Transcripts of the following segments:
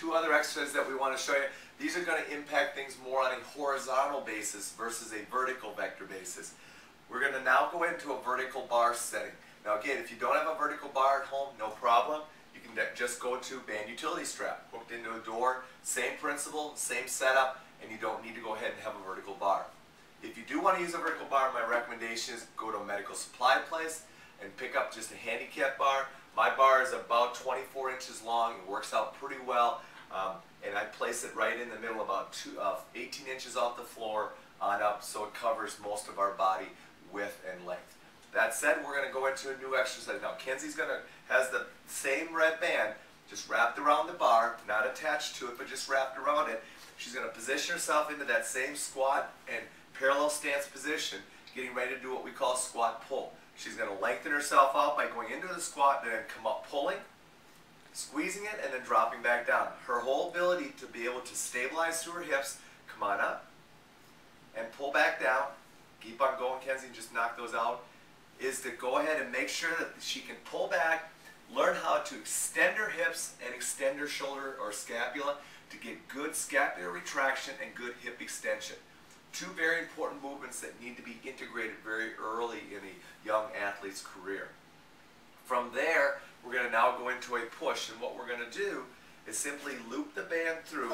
two other exercises that we want to show you. These are going to impact things more on a horizontal basis versus a vertical vector basis. We're going to now go into a vertical bar setting. Now again, if you don't have a vertical bar at home, no problem. You can just go to band utility strap, hooked into a door, same principle, same setup, and you don't need to go ahead and have a vertical bar. If you do want to use a vertical bar, my recommendation is go to a medical supply place and pick up just a handicap bar. My bar is about 24 inches long. It works out pretty well. And I place it right in the middle, about 18 inches off the floor on up, so it covers most of our body width and length. That said, we're going to go into a new exercise. Now, Kenzie's has the same red band, just wrapped around the bar, not attached to it, but just wrapped around it. She's going to position herself into that same squat and parallel stance position, getting ready to do what we call squat pull. She's going to lengthen herself out by going into the squat and then come up pulling, squeezing it, and then dropping back down. Her whole ability to be able to stabilize through her hips, come on up, and pull back down. Keep on going, Kenzie, and just knock those out, is to go ahead and make sure that she can pull back, learn how to extend her hips and extend her shoulder or scapula to get good scapular retraction and good hip extension. Two very important movements that need to be integrated very early in a young athlete's career. From there, we're going to now go into a push, and what we're going to do is simply loop the band through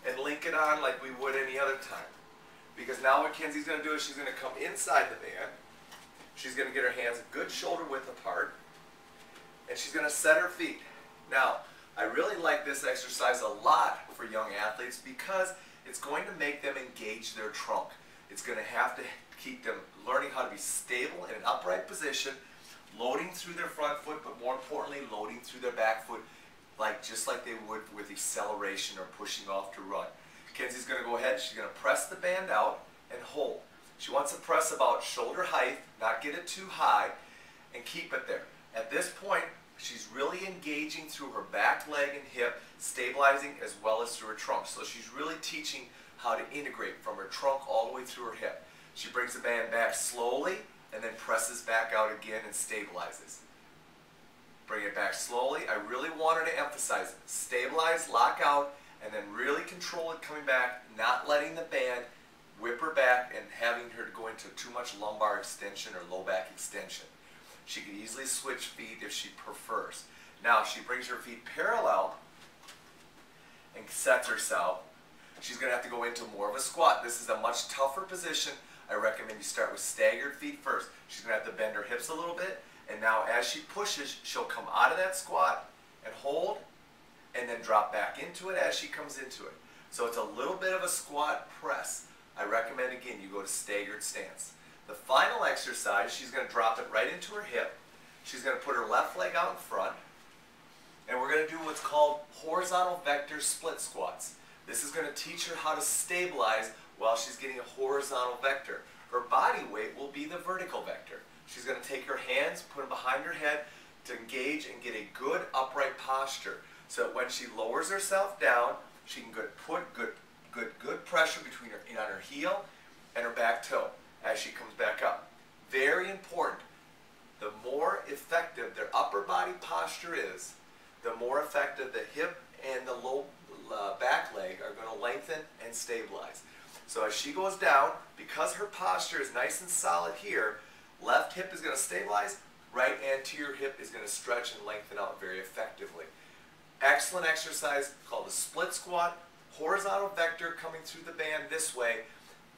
and link it on like we would any other time. Because now what Kenzie's going to do is she's going to come inside the band, she's going to get her hands a good shoulder width apart, and she's going to set her feet. Now, I really like this exercise a lot for young athletes because it's going to make them engage their trunk. It's going to have to keep them learning how to be stable in an upright position, loading through their front foot, but more importantly, loading through their back foot, just like they would with acceleration or pushing off to run. Kenzie's going to go ahead, she's going to press the band out and hold. She wants to press about shoulder height, not get it too high, and keep it there. At this point, she's really engaging through her back leg and hip, stabilizing as well as through her trunk. So she's really teaching how to integrate from her trunk all the way through her hip. She brings the band back slowly and then presses back out again and stabilizes. Bring it back slowly. I really want her to emphasize it. Stabilize, lock out, and then really control it coming back, not letting the band whip her back and having her go into too much lumbar extension or low back extension. She can easily switch feet if she prefers. Now, she brings her feet parallel and sets herself. She's going to have to go into more of a squat. This is a much tougher position. I recommend you start with staggered feet first. She's going to have to bend her hips a little bit, and now as she pushes, she'll come out of that squat and hold, and then drop back into it as she comes into it. So it's a little bit of a squat press. I recommend, again, you go to staggered stance. The final exercise, she's going to drop it right into her hip. She's going to put her left leg out in front, and we're going to do what's called horizontal vector split squats. This is going to teach her how to stabilize while she's getting a horizontal vector. Her body weight will be the vertical vector. She's going to take her hands, put them behind her head to engage and get a good upright posture, so that when she lowers herself down, she can put good pressure between on her heel and her back toe as she comes back up. Very important. The more effective their upper body posture is, the more effective the hip and the low back leg are going to lengthen and stabilize. So as she goes down, because her posture is nice and solid here, left hip is going to stabilize, right anterior hip is going to stretch and lengthen out very effectively. Excellent exercise called the split squat, horizontal vector coming through the band this way,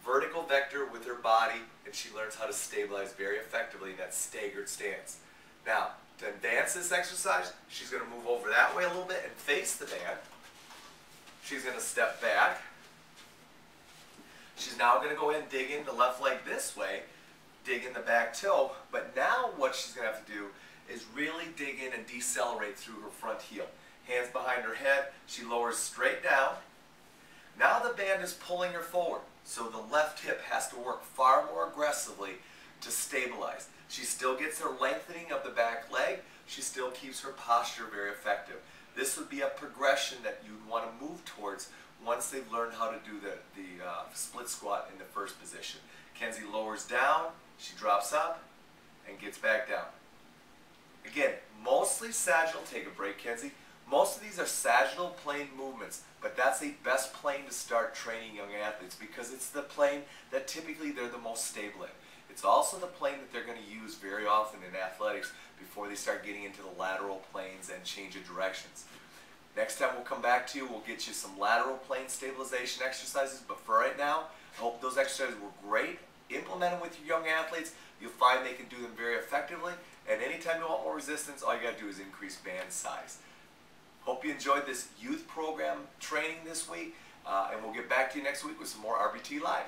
vertical vector with her body, and she learns how to stabilize very effectively in that staggered stance. Now, to advance this exercise, she's going to move over that way a little bit and face the band. She's going to step back. She's now going to go ahead and dig in the left leg this way, dig in the back toe, but now what she's going to have to do is really dig in and decelerate through her front heel. Hands behind her head, she lowers straight down. Now the band is pulling her forward, so the left hip has to work far more aggressively to stabilize. She still gets her lengthening of the back leg, she still keeps her posture very effective. This would be a progression that you'd want to move towards once they've learned how to do the split squat in the first position. Kenzie lowers down, she drops up, and gets back down. Again, mostly sagittal, take a break, Kenzie. Most of these are sagittal plane movements, but that's the best plane to start training young athletes because it's the plane that typically they're the most stable in. It's also the plane that they're going to use very often in athletics before they start getting into the lateral planes and change of directions. Next time we'll come back to you, we'll get you some lateral plane stabilization exercises, but for right now, I hope those exercises were great. Implement them with your young athletes. You'll find they can do them very effectively, and anytime you want more resistance, all you got to do is increase band size. Hope you enjoyed this youth program training this week, and we'll get back to you next week with some more RBT Live.